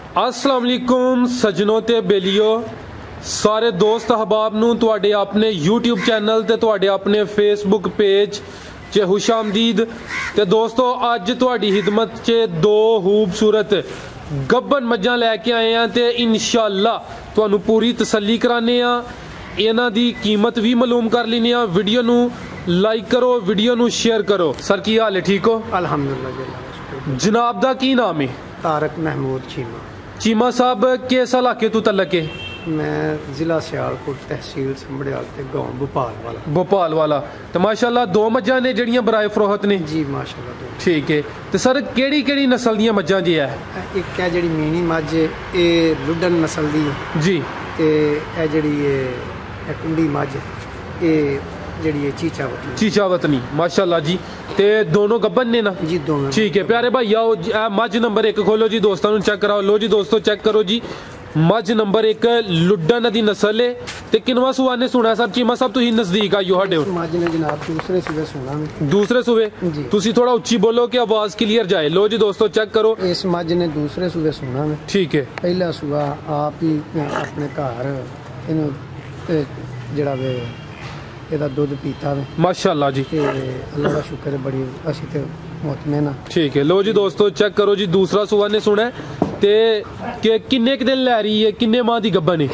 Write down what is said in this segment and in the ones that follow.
अस्सलाम वालेकुम सजनों ते बेलियो सारे दोस्त अहबाब नूं तुहाडे अपने यूट्यूब चैनल ते तुहाडे अपने फेसबुक पेज च खुशामदीद। ते दोस्तों अज तुहाडी खिदमत च दो खूबसूरत गब्बन मज्जां लैके आए हैं ते इंशाअल्लाह तुहानूं पूरी तसल्ली कराने आ, इन्हां दी कीमत भी मालूम कर लैने आ। वीडियो नूं लाइक करो, वीडियो नूं शेयर करो। सर की हाल है, ठीक हो? अल्हम्दुलिल्लाह। जनाब दा की नाम है? तारक महमूद चीमा। चीमा साहब किस इलाके तो तलक है? मैं जिला सियालकोट तहसील संभड़ियाल ते गांव भोपाल वाला। भोपाल वाला। तो माशाल्लाह दो मज्जां ने जड़ियां बराए फरोहत ने? जी माशाल्लाह दो। ठीक है। तो सर केड़ी केड़ी नस्ल दियां मज्जां जी है? एक है जड़ी मीनी मझ ये लुडन नस्ल दी है जी, ते ए जड़ी ये कुंडी मझ ये जड़ी है चीचावतनी। चीचावतनी माशाल्लाह जी। ते दोनों गब्बन ने ना? जी दोनों। ठीक है प्यारे भाई आओ मझ नंबर 1 खोलो जी, दोस्तों नूं चेक कराओ। लो जी दोस्तों चेक करो जी, मझ नंबर 1 लुडन दी नस्ल है। ते किनवा सूआ ने सुना सर? चीमा साहब तुसीं नजदीक आइयो साडे। मझ ने जनाब दूसरे सूबे सुना में। दूसरे सूबे? जी। तुसीं थोड़ा उच्ची बोलो कि आवाज क्लियर जाए। लो जी दोस्तों चेक करो, इस मझ ने दूसरे सूबे सुना में। ठीक है। पहला सूआ आप ही अपने घर इन्हू जड़ा वे ਇਹਦਾ ਦੁੱਧ ਪੀਤਾ ਵੇ माशाल्लाह जी। ਤੇ ਅੱਲਾਹ ਦਾ ਸ਼ੁਕਰ ਹੈ ਬੜੀ ਅਸੀਂ ਤੇ ਮੁਤਮਿਨ ਆ। ठीक है। लो जी दोस्तों चेक करो जी, दूसरा सुआ ने सुना है ते कि किन्ने क दिन लै रही है, किन्ने माह दी गब्बन है?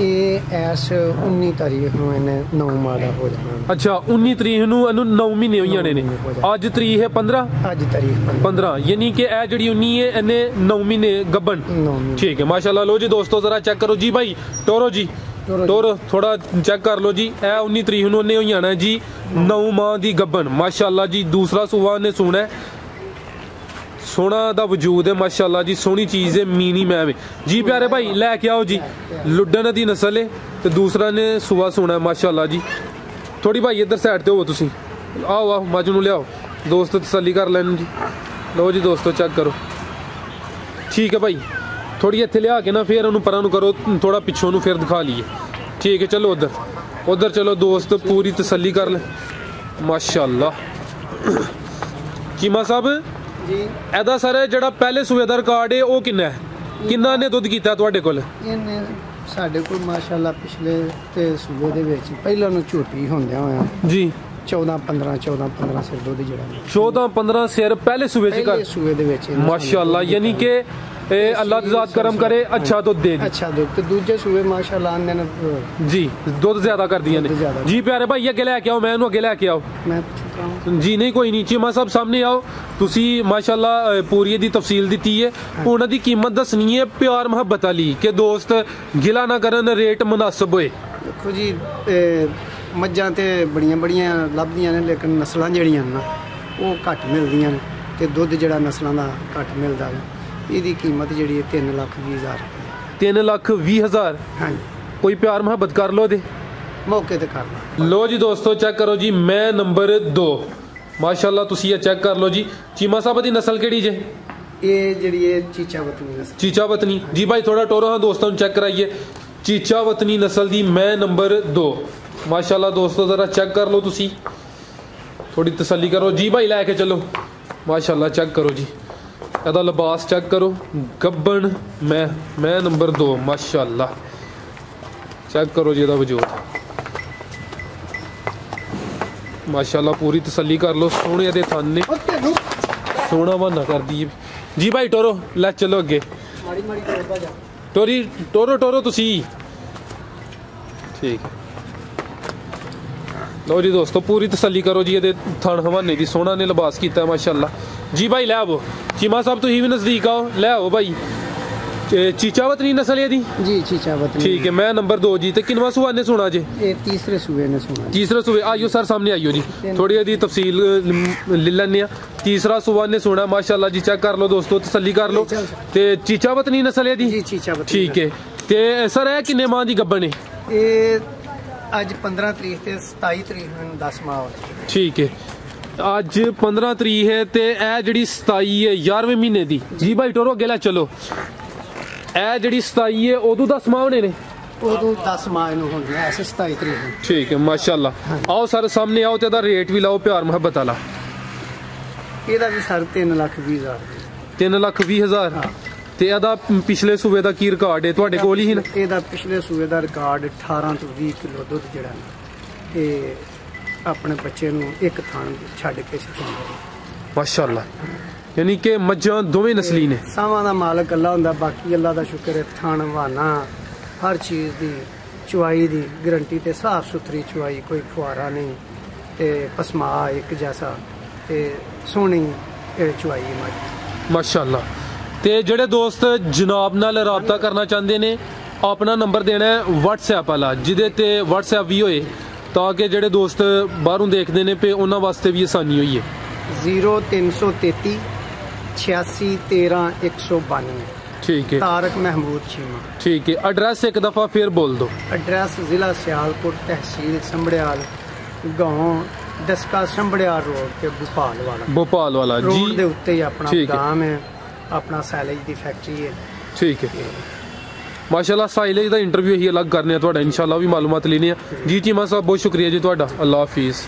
ਇਹ ਐਸ 19 ਤਾਰੀਖ ਨੂੰ ਇਹਨੇ 9 ਮਾਹ ਦਾ ਹੋ ਜਾਣਾ। अच्छा 19 ਤਰੀਕ ਨੂੰ ਇਹਨੂੰ 9 ਮਹੀਨੇ ਹੋਈ ਜਾਣੇ ਨੇ। ਅੱਜ ਤਰੀਕ ਹੈ 15? ਅੱਜ ਤਾਰੀਖ 15 यानी कि ਇਹ ਜਿਹੜੀ 19 है ਇਹਨੇ 9 ਮਹੀਨੇ गब्बन। 9 ਮਹੀਨੇ। ठीक है माशाल्लाह। लो जी दोस्तों जरा चेक करो जी भाई, टोरो जी टोरो थोड़ा चेक कर लो जी। ए 19 तरीक ਨੂੰ ਉਹਨੇ ਹੋਈ ਜਾਣਾ जी 9 माह ਦੀ गब्बन माशाल्लाह जी। दूसरा सुआ ने सुना है, सोना दा वजूद है माशाल्लाह जी, सोहनी चीज़ है, मीनी मैम है जी। प्यारे भाई लैके आओ जी, लुडन दी नस्ल है तो दूसरा ने सुआ सुना है माशाल्लाह जी। थोड़ी भाई इधर साइड ते हो तुसी, आओ आओ मझ नूं लियाओ दोस्त तसल्ली कर लैन जी। लो जी दोस्तों चेक करो, ठीक है भाई थोड़ी इत्थे लिया के ना फिर उन्होंने परां नूं करो, थोड़ा पिछों नूं फिर दिखा लीए। ठीक है चलो उधर उधर चलो दोस्त, पूरी तसल्ली कर ले माशाल्लाह। चीमा साहब ਜੀ ਇਹਦਾ ਸਰ ਜਿਹੜਾ ਪਹਿਲੇ ਸੂਏ ਦਾ ਰਿਕਾਰਡ ਹੈ ਉਹ ਕਿੰਨਾ ਹੈ? ਕਿੰਨਾ ਨੇ ਦੁੱਧ ਕੀਤਾ ਤੁਹਾਡੇ ਕੋਲ? ਇਹਨੇ ਸਾਡੇ ਕੋਲ ਮਾਸ਼ਾਅੱਲਾ ਪਿਛਲੇ ਤੇ ਸੂਬੇ ਦੇ ਵਿੱਚ ਪਹਿਲਾਂ ਨੂੰ ਝੋਟੀ ਹੁੰਦਿਆਂ ਹੋਇਆ ਜੀ 14-15 ਸਿਰ ਦੁੱਧ ਜਿਹੜਾ 14-15 ਸਿਰ ਪਹਿਲੇ ਸੂਏ ਚ ਪਹਿਲੇ ਕਰ ਸੂਬੇ ਦੇ ਵਿੱਚ ਮਾਸ਼ਾਅੱਲਾ। ਯਾਨੀ ਕਿ ਅੱਲਾਹ ਦੀ ਜ਼ਾਤ ਕਰਮ ਕਰੇ ਅੱਛਾ ਦੁੱਧ ਦੇ ਦੀ। ਅੱਛਾ ਦੁੱਧ ਤੇ ਦੂਜੇ ਸੂਬੇ ਮਾਸ਼ਾਅੱਲਾ ਆਂਦੇ ਨੇ ਜੀ ਦੁੱਧ ਜ਼ਿਆਦਾ ਕਰਦੀਆਂ ਨੇ ਦੁੱਧ ਜ਼ਿਆਦਾ। ਜੀ। प्यारे भाई ਅੱਗੇ ਲੈ ਕੇ ਆਓ, ਮੈਂ ਇਹਨੂੰ ਅੱਗੇ ਲੈ ਕੇ ਆਓ ਮੈਂ ਪੁੱਛਦਾ ਹਾਂ ਜੀ। ਨਹੀਂ ਕੋਈ ਨਹੀਂ ਚੀਮਾ ਸਾਹਿਬ ਸਾਹਮਣੇ ਆਓ, ਤੁਸੀਂ ਮਾਸ਼ਾਅੱਲਾ ਪੂਰੀ ਦੀ ਤਫਸੀਲ ਦਿੱਤੀ ਹੈ, ਉਹਨਾਂ ਦੀ ਕੀਮਤ ਦੱਸਣੀ ਹੈ ਪਿਆਰ ਮੁਹੱਬਤ ਵਾਲੀ ਕਿ ਦੋਸਤ ਗਿਲਾ ਨਾ ਕਰਨ, ਰੇਟ ਮੁਨਾਸਬ ਹੋਏ। ਦੇਖੋ ਜੀ ਮੱਝਾਂ ਤੇ ਬੜੀਆਂ ਲੱਭਦੀਆਂ ਨੇ ਲੇਕਿਨ ਨਸਲਾਂ ਜਿਹੜੀਆਂ ਨੇ ਨਾ ਉਹ ਘੱਟ ਮਿਲਦੀਆਂ ਨੇ ਤੇ ਦੁੱਧ ਜਿਹੜਾ ਨਸਲਾਂ ਦਾ ਘੱਟ ਮਿਲਦਾ ਹੈ। ਇਹਦੀ ਕੀਮਤ ਜਿਹੜੀ ਹੈ 3,20,000 ਰੁਪਏ। 3,20,000? ਹਾਂਜੀ ਕੋਈ ਪਿਆਰ ਮੁਹੱਬਤ ਕਰ ਲੋ ਦੇ ਮੌਕੇ ਤੇ ਕਰ ਲਾ। लो जी दोस्तों चेक करो जी, मैं नंबर 2 माशाल्लाह तुसी ये चेक कर लो जी। चीमा साहब दी नस्ल केड़ी जे? ਇਹ ਜਿਹੜੀ ਹੈ ਚੀਚਾਵਤਨੀ ਨਸਲ। चीचा वतनी जी भाई थोड़ा टोरो हाँ दोस्तों चेक कराइए। चीचा वतनी नस्ल दी मैं नंबर 2 माशाल्लाह दोस्तों जरा चेक कर लो तुसी, थोड़ी तसल्ली करो जी भाई लैके चलो माशाल्लाह। चेक करो जी ਇਹਦਾ ਲਿਬਾਸ चेक करो, गब्बन मैं नंबर 2 माशाल्लाह। चेक करो जी ਇਹਦਾ वजूद माशाल्लाह, पूरी तसल्ली कर लो। सोने दे थन ने सोना बहाना कर दी जी भाई। टोरो लै चलो अगे टोरो तुसी ठीक है। लो जी दोस्तों पूरी तसल्ली करो जी, ये थन हवाने की सोना ने लिबास किया माशाल्लाह जी। भाई लै आवो चीमा साहब तुसीं भी नज़दीक आओ, लै आओ भाई। चीचावतनी नस्ल है दी जी चीचावतनी। ठीक है मैं नंबर 2 जी। तो किनवा सुआ ने सुना जे? ये तीसरे सूबे ने सुना। तीसरे सूबे आइयो सर सामने आइयो जी, थोड़ी यदि तफसील ले लैने। तीसरा सुआ ने सुना माशाल्लाह जी। चेक कर लो दोस्तों तसल्ली कर लो। ते चीचावतनी नस्ल है दी जी चीचावतनी। ठीक है। ते सर है किन्ने माह दी गब्बन है? ਇਹ ਅੱਜ 15 ਤਰੀਕ ਤੇ 27 ਤਰੀਕ ਨੂੰ 10 ਮਾਹ ਹੋ ਗਏ। ठीक है ਅੱਜ 15 ਤਰੀਕ ਹੈ ਤੇ ਇਹ ਜਿਹੜੀ 27 ਹੈ 11ਵੇਂ ਮਹੀਨੇ ਦੀ ਜੀ। ਭਾਈ ਟੋਰੋ ਅੱਗੇ ਲੈ ਚਲੋ। ਇਹ ਜਿਹੜੀ 27 ਹੈ ਉਦੋਂ 10 ਮਾਹ ਹੋਣੇ ਨੇ? ਉਦੋਂ 10 ਮਾਹ ਨੂੰ ਹੁੰਦੇ ਐ 27 ਤਰੀਕ ਨੂੰ। ठीक है माशाल्लाह। आओ सर सामने आओ ਤੇ ਇਹਦਾ ਰੇਟ ਵੀ ਲਾਓ ਪਿਆਰ ਮੁਹੱਬਤ ਵਾਲਾ। ਇਹਦਾ ਵੀ ਸਰ 3,20,000 3,20,000 ਤੇ ਇਹਦਾ ਪਿਛਲੇ ਸੂਬੇ ਦਾ ਕੀ ਰਿਕਾਰਡ ਹੈ ਤੁਹਾਡੇ ਕੋਲ ਹੀ ਨਾ? ਇਹਦਾ ਪਿਛਲੇ ਸੂਏ ਦਾ ਰਿਕਾਰਡ 18 ਤੋਂ 20 ਕਿਲੋ ਦੁੱਧ ਜਿਹੜਾ ਨਾ ਇਹ ਆਪਣੇ ਬੱਚੇ ਨੂੰ ਇੱਕ ਥਾਂ ਛੱਡ ਕੇ ਸਿਖਾਉਂਦੇ ਨੇ। ਮਾਸ਼ਾਅੱਲਾ, ਯਾਨੀ ਕਿ ਮੱਝਾਂ ਦੋਵੇਂ ਨਸਲੀ ਨੇ। ਸਾਵਾਂ ਦਾ ਮਾਲਕ ਅੱਲਾ ਹੁੰਦਾ, ਬਾਕੀ ਅੱਲਾ ਦਾ ਸ਼ੁਕਰ ਹੈ, ਥਣ ਵਾਨਾ ਹਰ ਚੀਜ਼ ਦੀ ਚੁਆਈ ਦੀ ਗਰੰਟੀ ਤੇ ਸਾਫ ਸੁਥਰੀ ਚੁਆਈ, ਕੋਈ ਫੁਆਰਾ ਨਹੀਂ ਤੇ ਪਸਮਾ ਇੱਕ ਜੈਸਾ ਤੇ ਸੋਹਣੀ ਚੁਆਈ ਹੈ ਮੱਝ। ਮਾਸ਼ਾਅੱਲਾ। ਤੇ ਜਿਹੜੇ ਦੋਸਤ ਜਨਾਬ ਨਾਲ ਰਾਬਤਾ ਕਰਨਾ ਚਾਹੁੰਦੇ ਨੇ, ਆਪਣਾ ਨੰਬਰ ਦੇਣਾ ਹੈ WhatsApp ਵਾਲਾ, ਜਿਹਦੇ ਤੇ WhatsApp ਵੀ ਹੋਏ ਤਾਂ ਕਿ ਜਿਹੜੇ ਦੋਸਤ ਬਾਹਰੋਂ ਦੇਖਦੇ ਨੇ ਪਏ ਉਹਨਾਂ ਵਾਸਤੇ ਵੀ ਆਸਾਨੀ ਹੋਈ ਹੈ। 0333 86 13 192। ਠੀਕ ਹੈ, ਤਾਰਕ महमूद चीमा। ठीक है। एड्रेस एक दफ़ा फिर बोल दो। एड्रेस जिला सियालकोट, तहसील संबड़ियाल, गांव डस्का संबड़ियाल रोड के भोपाल वाला। भोपाल वाला जी, रोड दे उत्ते ही अपना ठीक है। गांव है, अपना साइलेज दी फैक्ट्री है। ठीक है। माशाल्लाह साइलेज का इंटरव्यू ही अलग करने थोड़ा इंशाल्लाह भी मालूमात लेने जी। चीमा साहब बहुत शुक्रिया जी, अल्लाह हाफिज़।